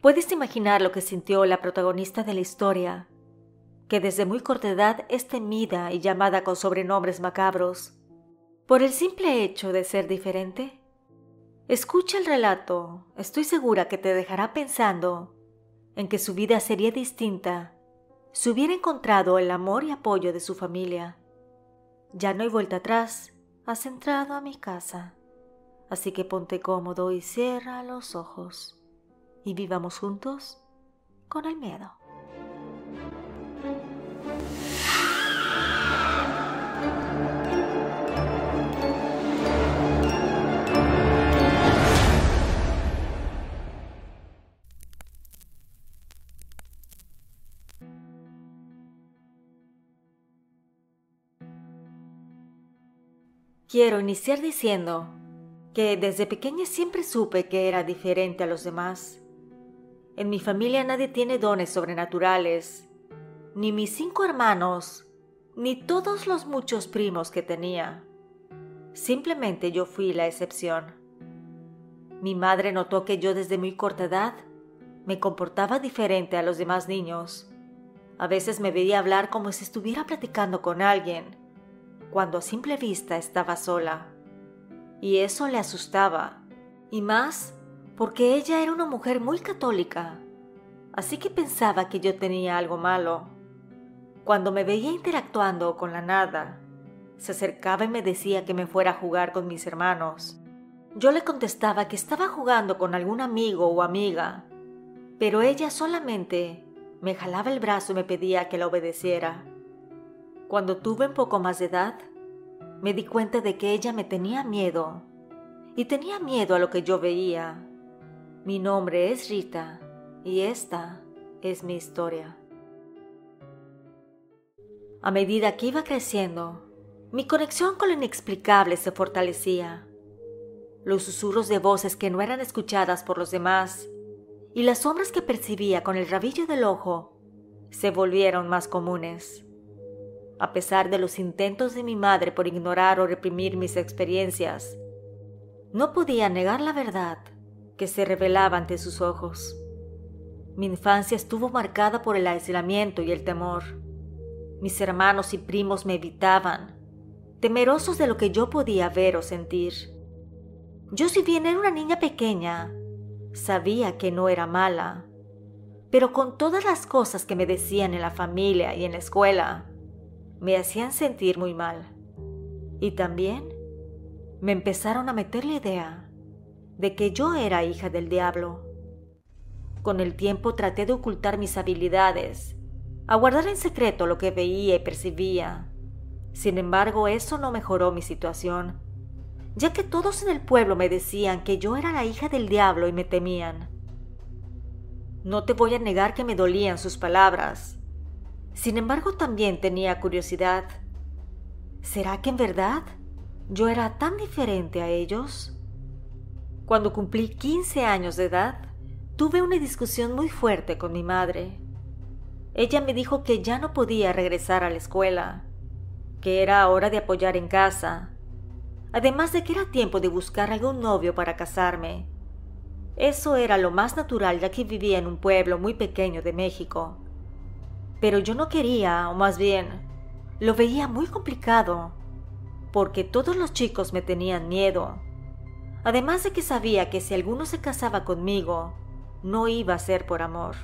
Puedes imaginar lo que sintió la protagonista de la historia, que desde muy corta edad es temida y llamada con sobrenombres macabros, por el simple hecho de ser diferente. Escucha el relato, estoy segura que te dejará pensando en que su vida sería distinta si hubiera encontrado el amor y apoyo de su familia. Ya no hay vuelta atrás, has entrado a mi casa, así que ponte cómodo y cierra los ojos y vivamos juntos con el miedo. Quiero iniciar diciendo que desde pequeña siempre supe que era diferente a los demás. En mi familia nadie tiene dones sobrenaturales, ni mis 5 hermanos, ni todos los muchos primos que tenía. Simplemente yo fui la excepción. Mi madre notó que yo desde muy corta edad me comportaba diferente a los demás niños. A veces me veía hablar como si estuviera platicando con alguien, cuando a simple vista estaba sola. Y eso le asustaba, y más porque ella era una mujer muy católica, así que pensaba que yo tenía algo malo. Cuando me veía interactuando con la nada, se acercaba y me decía que me fuera a jugar con mis hermanos. Yo le contestaba que estaba jugando con algún amigo o amiga, pero ella solamente me jalaba el brazo y me pedía que la obedeciera. Cuando tuve un poco más de edad, me di cuenta de que ella me tenía miedo, y tenía miedo a lo que yo veía. Mi nombre es Rita, y esta es mi historia. A medida que iba creciendo, mi conexión con lo inexplicable se fortalecía. Los susurros de voces que no eran escuchadas por los demás y las sombras que percibía con el rabillo del ojo se volvieron más comunes. A pesar de los intentos de mi madre por ignorar o reprimir mis experiencias, no podía negar la verdad que se revelaba ante sus ojos. Mi infancia estuvo marcada por el aislamiento y el temor. Mis hermanos y primos me evitaban, temerosos de lo que yo podía ver o sentir. Yo, si bien era una niña pequeña, sabía que no era mala, pero con todas las cosas que me decían en la familia y en la escuela, me hacían sentir muy mal. Y también me empezaron a meter la idea de que yo era hija del diablo. Con el tiempo traté de ocultar mis habilidades, a guardar en secreto lo que veía y percibía. Sin embargo, eso no mejoró mi situación, ya que todos en el pueblo me decían que yo era la hija del diablo y me temían. No te voy a negar que me dolían sus palabras. Sin embargo, también tenía curiosidad. ¿Será que en verdad yo era tan diferente a ellos? Cuando cumplí 15 años de edad, tuve una discusión muy fuerte con mi madre. Ella me dijo que ya no podía regresar a la escuela, que era hora de apoyar en casa, además de que era tiempo de buscar algún novio para casarme. Eso era lo más natural, ya que vivía en un pueblo muy pequeño de México. Pero yo no quería, o más bien, lo veía muy complicado, porque todos los chicos me tenían miedo. Además de que sabía que si alguno se casaba conmigo, no iba a ser por amor.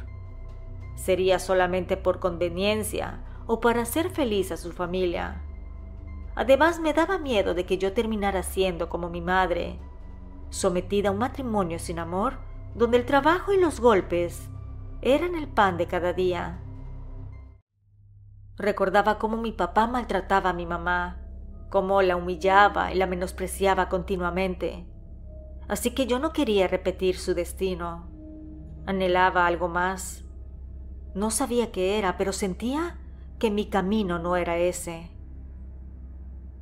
Sería solamente por conveniencia o para hacer feliz a su familia. Además, me daba miedo de que yo terminara siendo como mi madre, sometida a un matrimonio sin amor, donde el trabajo y los golpes eran el pan de cada día. Recordaba cómo mi papá maltrataba a mi mamá, cómo la humillaba y la menospreciaba continuamente. Así que yo no quería repetir su destino. Anhelaba algo más. No sabía qué era, pero sentía que mi camino no era ese.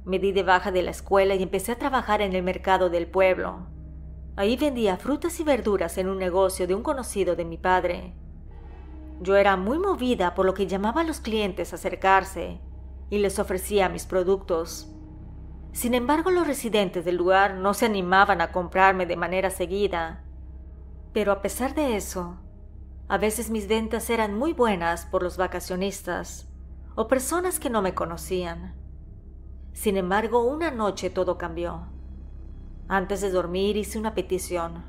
Me di de baja de la escuela y empecé a trabajar en el mercado del pueblo. Ahí vendía frutas y verduras en un negocio de un conocido de mi padre. Yo era muy movida por lo que llamaba a los clientes a acercarse y les ofrecía mis productos. Sin embargo, los residentes del lugar no se animaban a comprarme de manera seguida. Pero a pesar de eso, A veces mis ventas eran muy buenas por los vacacionistas o personas que no me conocían. Sin embargo, una noche todo cambió. Antes de dormir hice una petición.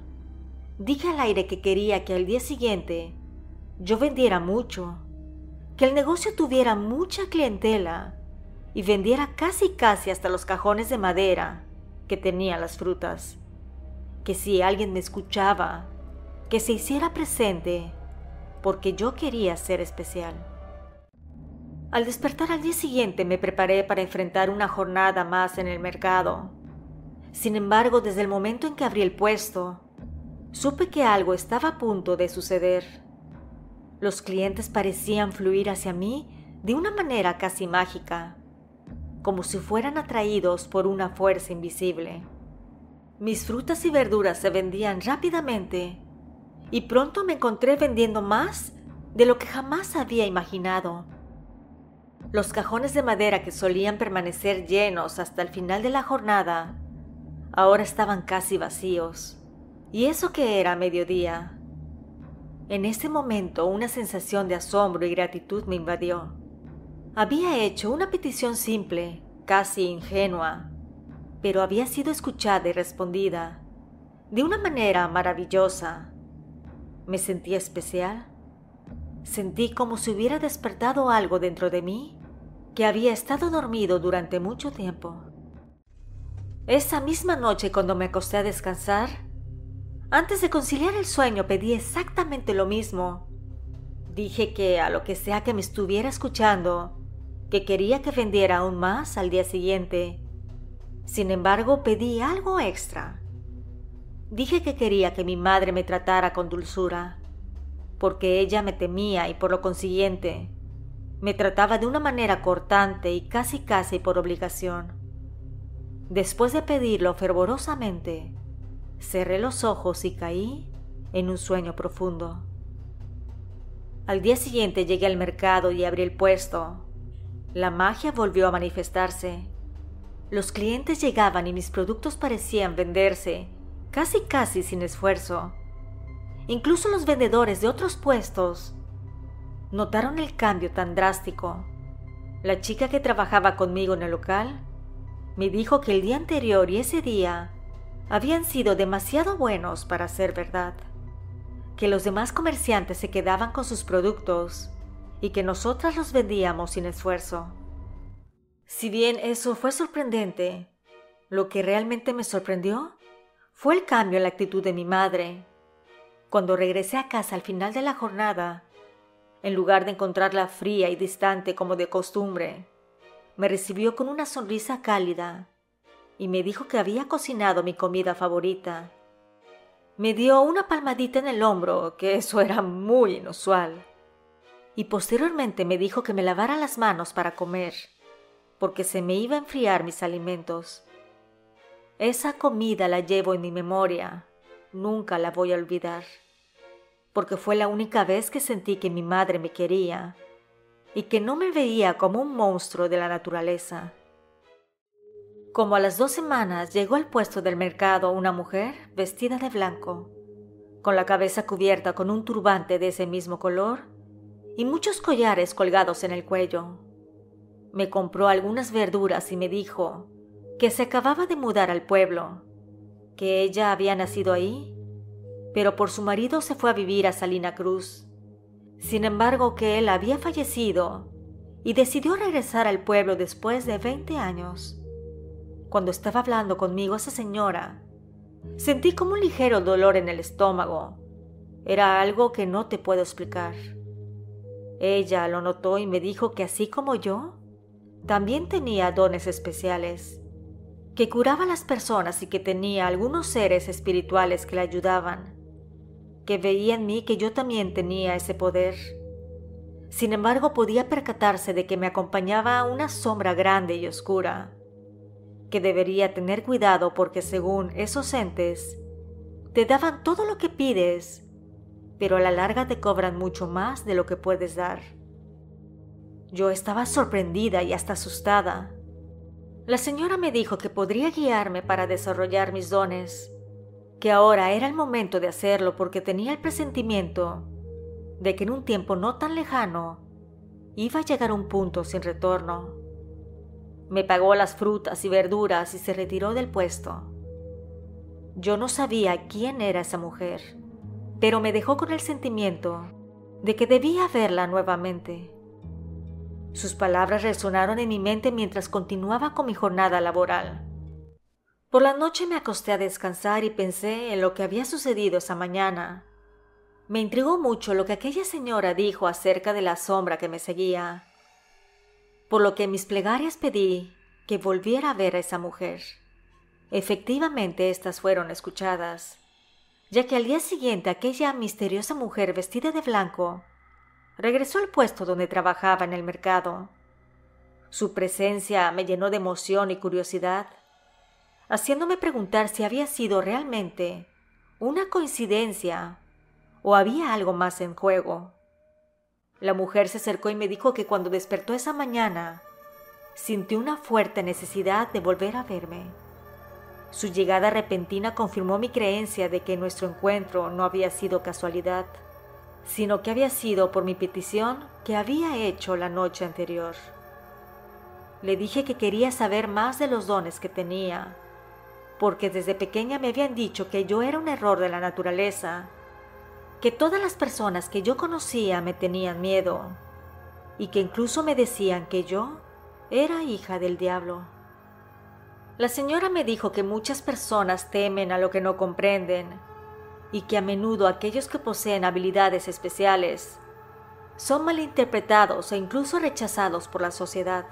Dije al aire que quería que al día siguiente yo vendiera mucho, que el negocio tuviera mucha clientela y vendiera casi hasta los cajones de madera que tenían las frutas. Que si alguien me escuchaba, que se hiciera presente, porque yo quería ser especial. Al despertar al día siguiente me preparé para enfrentar una jornada más en el mercado. Sin embargo, desde el momento en que abrí el puesto, supe que algo estaba a punto de suceder. Los clientes parecían fluir hacia mí de una manera casi mágica, como si fueran atraídos por una fuerza invisible. Mis frutas y verduras se vendían rápidamente y pronto me encontré vendiendo más de lo que jamás había imaginado. Los cajones de madera que solían permanecer llenos hasta el final de la jornada ahora estaban casi vacíos, y eso que era mediodía. En ese momento una sensación de asombro y gratitud me invadió. Había hecho una petición simple, casi ingenua, pero había sido escuchada y respondida de una manera maravillosa. Me sentí especial. Sentí como si hubiera despertado algo dentro de mí que había estado dormido durante mucho tiempo. Esa misma noche, cuando me acosté a descansar, antes de conciliar el sueño pedí exactamente lo mismo. Dije que a lo que sea que me estuviera escuchando, que quería que vendiera aún más al día siguiente. Sin embargo, pedí algo extra. Dije que quería que mi madre me tratara con dulzura, porque ella me temía y por lo consiguiente me trataba de una manera cortante y casi por obligación. Después de pedirlo fervorosamente, cerré los ojos y caí en un sueño profundo. Al día siguiente llegué al mercado y abrí el puesto. La magia volvió a manifestarse. Los clientes llegaban y mis productos parecían venderse casi sin esfuerzo. Incluso los vendedores de otros puestos notaron el cambio tan drástico. La chica que trabajaba conmigo en el local me dijo que el día anterior y ese día habían sido demasiado buenos para ser verdad, que los demás comerciantes se quedaban con sus productos y que nosotras los vendíamos sin esfuerzo. Si bien eso fue sorprendente, lo que realmente me sorprendió fue el cambio en la actitud de mi madre. Cuando regresé a casa al final de la jornada, en lugar de encontrarla fría y distante como de costumbre, me recibió con una sonrisa cálida y me dijo que había cocinado mi comida favorita. Me dio una palmadita en el hombro, que eso era muy inusual, y posteriormente me dijo que me lavara las manos para comer, porque se me iba a enfriar mis alimentos. Esa comida la llevo en mi memoria, nunca la voy a olvidar, porque fue la única vez que sentí que mi madre me quería y que no me veía como un monstruo de la naturaleza. Como a las 2 semanas llegó al puesto del mercado una mujer vestida de blanco, con la cabeza cubierta con un turbante de ese mismo color y muchos collares colgados en el cuello. Me compró algunas verduras y me dijo que se acababa de mudar al pueblo, que ella había nacido ahí, pero por su marido se fue a vivir a Salina Cruz. Sin embargo, que él había fallecido y decidió regresar al pueblo después de 20 años. Cuando estaba hablando conmigo esa señora, sentí como un ligero dolor en el estómago. Era algo que no te puedo explicar. Ella lo notó y me dijo que así como yo, también tenía dones especiales, que curaba a las personas y que tenía algunos seres espirituales que le ayudaban, que veía en mí que yo también tenía ese poder. Sin embargo, podía percatarse de que me acompañaba una sombra grande y oscura, que debería tener cuidado porque según esos entes, te daban todo lo que pides, pero a la larga te cobran mucho más de lo que puedes dar. Yo estaba sorprendida y hasta asustada. La señora me dijo que podría guiarme para desarrollar mis dones, que ahora era el momento de hacerlo porque tenía el presentimiento de que en un tiempo no tan lejano iba a llegar un punto sin retorno. Me pagó las frutas y verduras y se retiró del puesto. Yo no sabía quién era esa mujer, pero me dejó con el sentimiento de que debía verla nuevamente. Sus palabras resonaron en mi mente mientras continuaba con mi jornada laboral. Por la noche me acosté a descansar y pensé en lo que había sucedido esa mañana. Me intrigó mucho lo que aquella señora dijo acerca de la sombra que me seguía, por lo que en mis plegarias pedí que volviera a ver a esa mujer. Efectivamente, estas fueron escuchadas, ya que al día siguiente aquella misteriosa mujer vestida de blanco regresó al puesto donde trabajaba en el mercado. Su presencia me llenó de emoción y curiosidad, haciéndome preguntar si había sido realmente una coincidencia o había algo más en juego. La mujer se acercó y me dijo que cuando despertó esa mañana, sintió una fuerte necesidad de volver a verme. Su llegada repentina confirmó mi creencia de que nuestro encuentro no había sido casualidad, sino que había sido por mi petición que había hecho la noche anterior. Le dije que quería saber más de los dones que tenía, porque desde pequeña me habían dicho que yo era un error de la naturaleza, que todas las personas que yo conocía me tenían miedo, y que incluso me decían que yo era hija del diablo. La señora me dijo que muchas personas temen a lo que no comprenden, y que a menudo aquellos que poseen habilidades especiales son malinterpretados e incluso rechazados por la sociedad.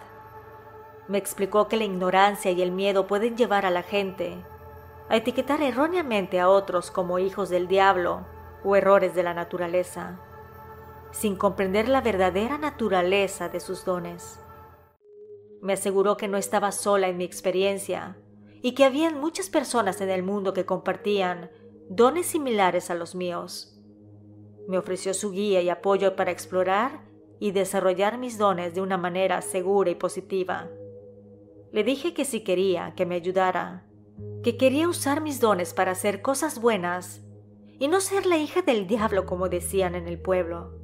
Me explicó que la ignorancia y el miedo pueden llevar a la gente a etiquetar erróneamente a otros como hijos del diablo o errores de la naturaleza, sin comprender la verdadera naturaleza de sus dones. Me aseguró que no estaba sola en mi experiencia y que habían muchas personas en el mundo que compartían dones similares a los míos. Me ofreció su guía y apoyo para explorar y desarrollar mis dones de una manera segura y positiva. Le dije que si quería que me ayudara, que quería usar mis dones para hacer cosas buenas y no ser la hija del diablo como decían en el pueblo.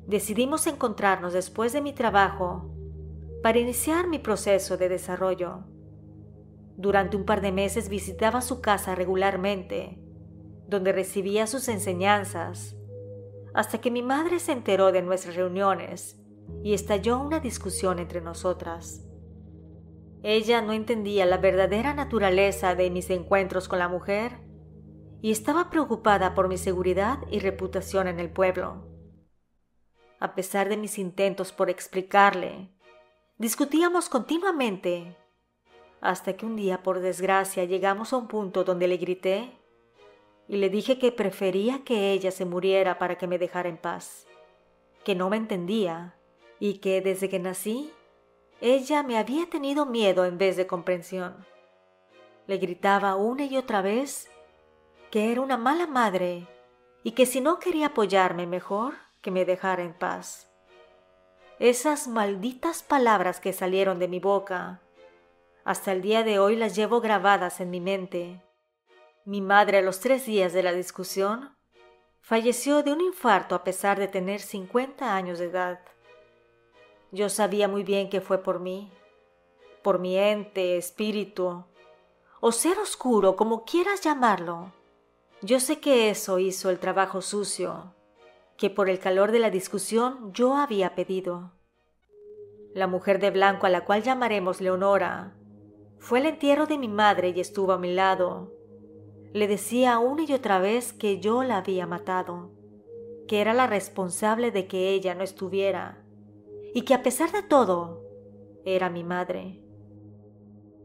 Decidimos encontrarnos después de mi trabajo para iniciar mi proceso de desarrollo. Durante un par de meses visitaba su casa regularmente, donde recibía sus enseñanzas, hasta que mi madre se enteró de nuestras reuniones y estalló una discusión entre nosotras. Ella no entendía la verdadera naturaleza de mis encuentros con la mujer y estaba preocupada por mi seguridad y reputación en el pueblo. A pesar de mis intentos por explicarle, discutíamos continuamente, hasta que un día, por desgracia, llegamos a un punto donde le grité y le dije que prefería que ella se muriera para que me dejara en paz, que no me entendía y que desde que nací, ella me había tenido miedo en vez de comprensión. Le gritaba una y otra vez que era una mala madre y que si no quería apoyarme, mejor que me dejara en paz. Esas malditas palabras que salieron de mi boca, hasta el día de hoy las llevo grabadas en mi mente. Mi madre, a los 3 días de la discusión, falleció de un infarto a pesar de tener 50 años de edad. Yo sabía muy bien que fue por mí, por mi ente, espíritu, o ser oscuro, como quieras llamarlo. Yo sé que eso hizo el trabajo sucio, que por el calor de la discusión yo había pedido. La mujer de blanco, a la cual llamaremos Leonora, fue al entierro de mi madre y estuvo a mi lado. Le decía una y otra vez que yo la había matado, que era la responsable de que ella no estuviera, y que a pesar de todo, era mi madre.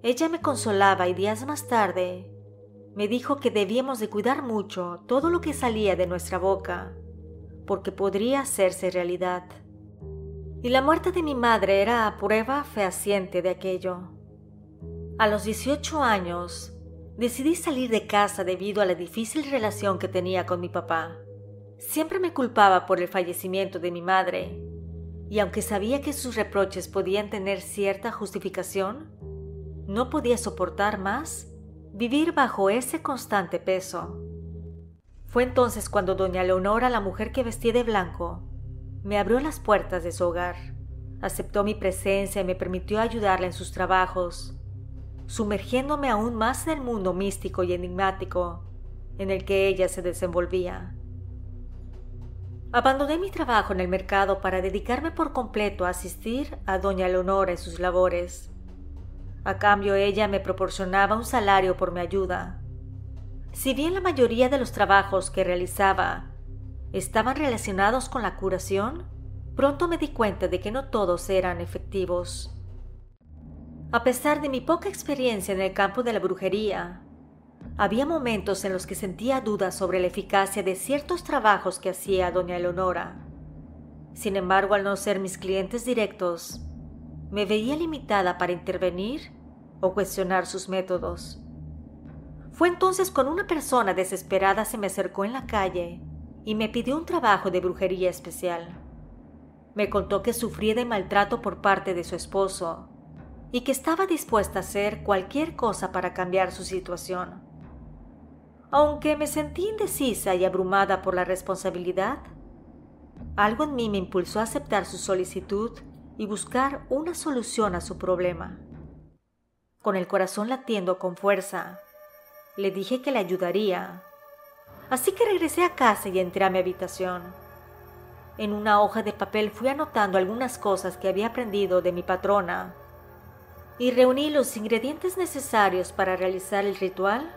Ella me consolaba y días más tarde me dijo que debíamos de cuidar mucho todo lo que salía de nuestra boca, porque podría hacerse realidad. Y la muerte de mi madre era prueba fehaciente de aquello. A los 18 años, decidí salir de casa debido a la difícil relación que tenía con mi papá. Siempre me culpaba por el fallecimiento de mi madre, y aunque sabía que sus reproches podían tener cierta justificación, no podía soportar más vivir bajo ese constante peso. Fue entonces cuando doña Leonora, la mujer que vestía de blanco, me abrió las puertas de su hogar, aceptó mi presencia y me permitió ayudarla en sus trabajos, sumergiéndome aún más en el mundo místico y enigmático en el que ella se desenvolvía. Abandoné mi trabajo en el mercado para dedicarme por completo a asistir a doña Leonora en sus labores. A cambio, ella me proporcionaba un salario por mi ayuda. Si bien la mayoría de los trabajos que realizaba estaban relacionados con la curación, pronto me di cuenta de que no todos eran efectivos. A pesar de mi poca experiencia en el campo de la brujería, había momentos en los que sentía dudas sobre la eficacia de ciertos trabajos que hacía doña Leonora. Sin embargo, al no ser mis clientes directos, me veía limitada para intervenir o cuestionar sus métodos. Fue entonces cuando una persona desesperada se me acercó en la calle y me pidió un trabajo de brujería especial. Me contó que sufría de maltrato por parte de su esposo y que estaba dispuesta a hacer cualquier cosa para cambiar su situación. Aunque me sentí indecisa y abrumada por la responsabilidad, algo en mí me impulsó a aceptar su solicitud y buscar una solución a su problema. Con el corazón latiendo con fuerza, le dije que le ayudaría. Así que regresé a casa y entré a mi habitación. En una hoja de papel fui anotando algunas cosas que había aprendido de mi patrona y reuní los ingredientes necesarios para realizar el ritual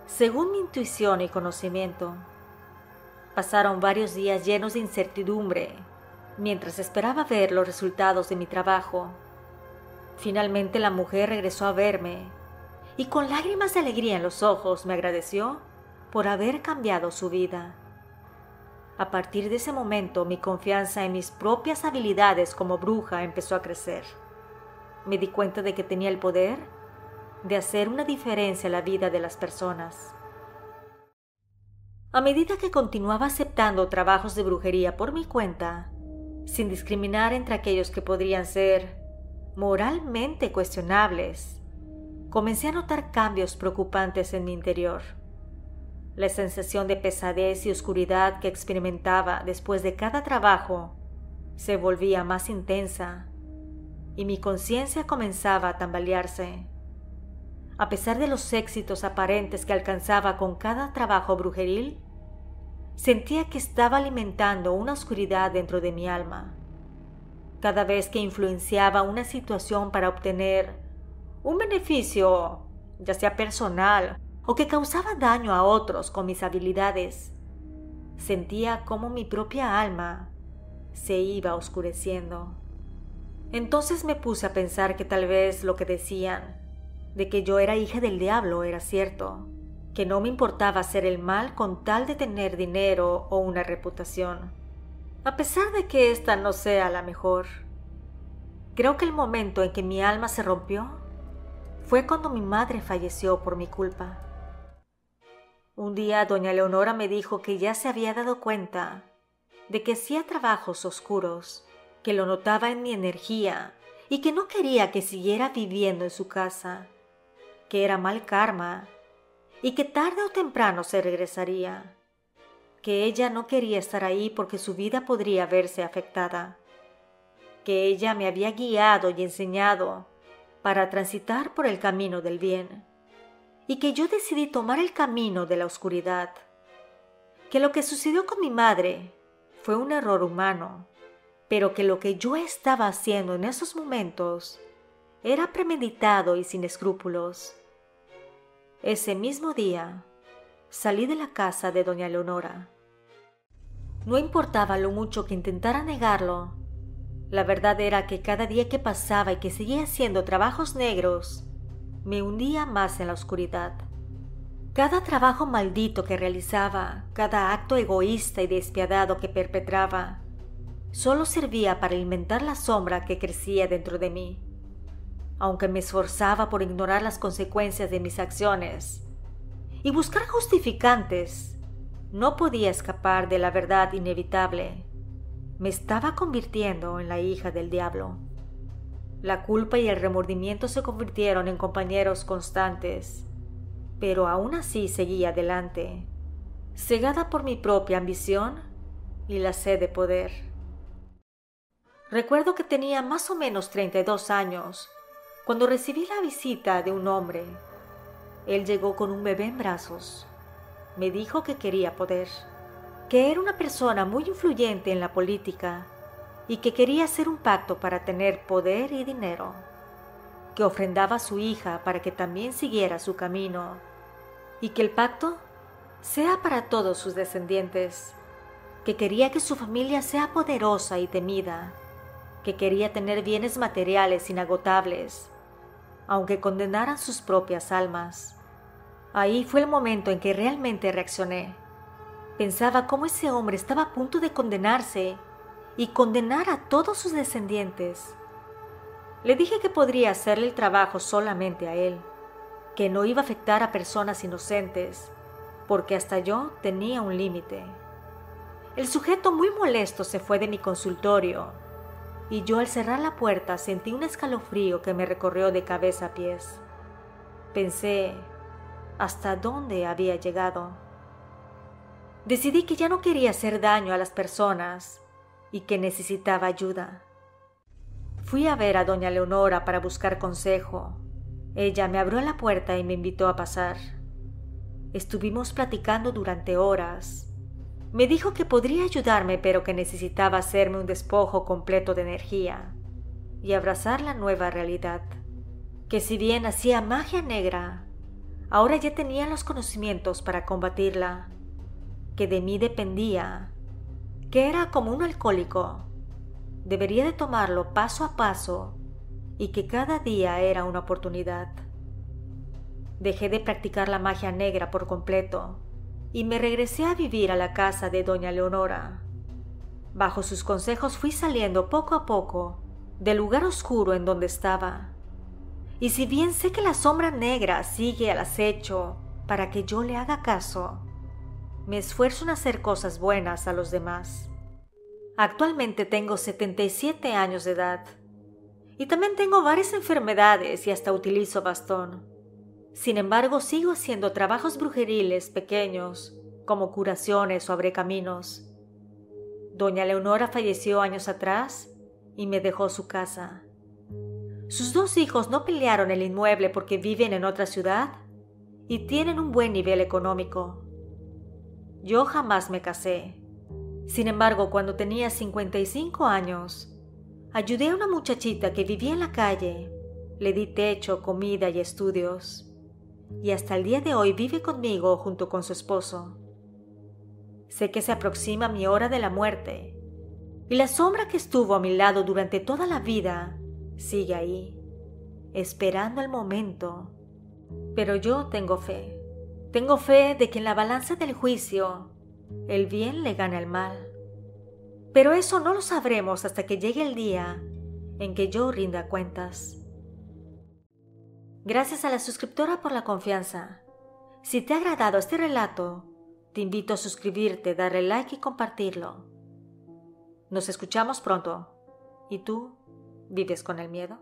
según mi intuición y conocimiento. Pasaron varios días llenos de incertidumbre mientras esperaba ver los resultados de mi trabajo. Finalmente la mujer regresó a verme y con lágrimas de alegría en los ojos me agradeció por haber cambiado su vida. A partir de ese momento, mi confianza en mis propias habilidades como bruja empezó a crecer. Me di cuenta de que tenía el poder de hacer una diferencia en la vida de las personas. A medida que continuaba aceptando trabajos de brujería por mi cuenta, sin discriminar entre aquellos que podrían ser moralmente cuestionables, comencé a notar cambios preocupantes en mi interior. La sensación de pesadez y oscuridad que experimentaba después de cada trabajo se volvía más intensa y mi conciencia comenzaba a tambalearse. A pesar de los éxitos aparentes que alcanzaba con cada trabajo brujeril, sentía que estaba alimentando una oscuridad dentro de mi alma. Cada vez que influenciaba una situación para obtener un beneficio, ya sea personal o que causaba daño a otros con mis habilidades, sentía cómo mi propia alma se iba oscureciendo. Entonces me puse a pensar que tal vez lo que decían de que yo era hija del diablo era cierto, que no me importaba hacer el mal con tal de tener dinero o una reputación, a pesar de que esta no sea la mejor. Creo que el momento en que mi alma se rompió fue cuando mi madre falleció por mi culpa. Un día doña Leonora me dijo que ya se había dado cuenta de que hacía trabajos oscuros, que lo notaba en mi energía y que no quería que siguiera viviendo en su casa, que era mal karma y que tarde o temprano se regresaría, que ella no quería estar ahí porque su vida podría verse afectada, que ella me había guiado y enseñado para transitar por el camino del bien y que yo decidí tomar el camino de la oscuridad, que lo que sucedió con mi madre fue un error humano, pero que lo que yo estaba haciendo en esos momentos era premeditado y sin escrúpulos. Ese mismo día, salí de la casa de doña Leonora. No importaba lo mucho que intentara negarlo, la verdad era que cada día que pasaba y que seguía haciendo trabajos negros, me hundía más en la oscuridad. Cada trabajo maldito que realizaba, cada acto egoísta y despiadado que perpetraba, solo servía para alimentar la sombra que crecía dentro de mí. Aunque me esforzaba por ignorar las consecuencias de mis acciones y buscar justificantes, no podía escapar de la verdad inevitable. Me estaba convirtiendo en la hija del diablo. La culpa y el remordimiento se convirtieron en compañeros constantes, pero aún así seguí adelante. cegada por mi propia ambición y la sed de poder. Recuerdo que tenía más o menos 32 años cuando recibí la visita de un hombre. Él llegó con un bebé en brazos. Me dijo que quería poder, que era una persona muy influyente en la política y que quería hacer un pacto para tener poder y dinero, que ofrendaba a su hija para que también siguiera su camino y que el pacto sea para todos sus descendientes, que quería que su familia sea poderosa y temida, que quería tener bienes materiales inagotables, aunque condenaran sus propias almas. Ahí fue el momento en que realmente reaccioné. Pensaba cómo ese hombre estaba a punto de condenarse y condenar a todos sus descendientes. Le dije que podría hacerle el trabajo solamente a él, que no iba a afectar a personas inocentes, porque hasta yo tenía un límite. El sujeto muy molesto se fue de mi consultorio y yo al cerrar la puerta sentí un escalofrío que me recorrió de cabeza a pies. Pensé hasta dónde había llegado. Decidí que ya no quería hacer daño a las personas y que necesitaba ayuda. Fui a ver a doña Leonora para buscar consejo. Ella me abrió la puerta y me invitó a pasar. Estuvimos platicando durante horas. Me dijo que podría ayudarme, pero que necesitaba hacerme un despojo completo de energía y abrazar la nueva realidad. Que si bien hacía magia negra, ahora ya tenía los conocimientos para combatirla. Que de mí dependía, que era como un alcohólico. Debería de tomarlo paso a paso y que cada día era una oportunidad. Dejé de practicar la magia negra por completo y me regresé a vivir a la casa de doña Leonora. Bajo sus consejos fui saliendo poco a poco del lugar oscuro en donde estaba. Y si bien sé que la sombra negra sigue al acecho para que yo le haga caso, me esfuerzo en hacer cosas buenas a los demás. Actualmente tengo 77 años de edad y también tengo varias enfermedades y hasta utilizo bastón. Sin embargo, sigo haciendo trabajos brujeriles pequeños, como curaciones o abrecaminos. Doña Leonora falleció años atrás y me dejó su casa. Sus 2 hijos no pelearon el inmueble porque viven en otra ciudad y tienen un buen nivel económico. Yo jamás me casé. Sin embargo, cuando tenía 55 años, ayudé a una muchachita que vivía en la calle. Le di techo, comida y estudios. Y hasta el día de hoy vive conmigo junto con su esposo. Sé que se aproxima mi hora de la muerte, y la sombra que estuvo a mi lado durante toda la vida sigue ahí, esperando el momento. Pero yo tengo fe. Tengo fe de que en la balanza del juicio, el bien le gana al mal. Pero eso no lo sabremos hasta que llegue el día en que yo rinda cuentas. Gracias a la suscriptora por la confianza. Si te ha agradado este relato, te invito a suscribirte, darle like y compartirlo. Nos escuchamos pronto. ¿Y tú vives con el miedo?